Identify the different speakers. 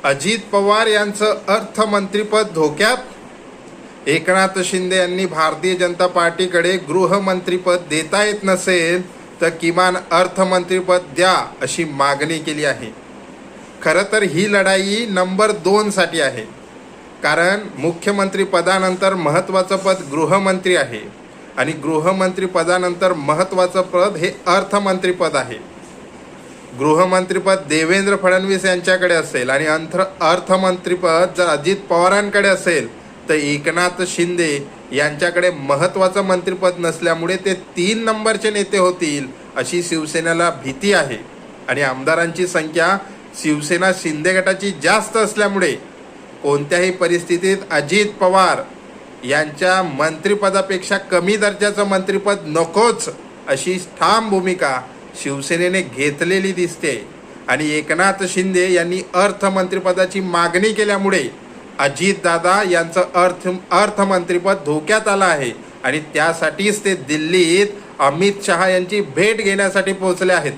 Speaker 1: अजित पवार यांचं अर्थमंत्रीपद धोक्यात. एकनाथ शिंदे यांनी भारतीय जनता पार्टीकडे गृहमंत्रीपद देता येत नसेल तर किमान अर्थमंत्रीपद द्या अशी मागणी केली आहे. खरं तर ही लढाई नंबर 2 साठी आहे, कारण मुख्यमंत्री पदानंतर महत्त्वाचं पद गृहमंत्री आहे आणि गृहमंत्री पदानंतर महत्त्वाचं पद हे अर्थमंत्रीपद आहे. गृहमंत्रीपद देवेंद्र फडणवीस यांच्याकडे असेल आणि अर्थमंत्रीपद जर अजित पवारांकडे असेल तर एकनाथ शिंदे यांच्याकडे महत्त्वाचं मंत्रिपद नसल्यामुळे ते 3 नंबरचे नेते होतील अशी शिवसेनेला भीती आहे. आणि आमदारांची संख्या शिवसेना शिंदे गटाची जास्त असल्यामुळे कोणत्याही परिस्थितीत अजित पवार यांच्या मंत्रिपदापेक्षा कमी दर्जाचं मंत्रिपद नकोच अशी ठाम भूमिका शिवसेनेने घेतलेली दिसते. आणि एकनाथ शिंदे यांनी अर्थमंत्रिपदाची मागणी केल्यामुळे अजितदादा यांचं अर्थमंत्रिपद धोक्यात आलं आहे आणि त्यासाठीच ते दिल्लीत अमित शहा यांची भेट घेण्यासाठी पोहोचले आहेत.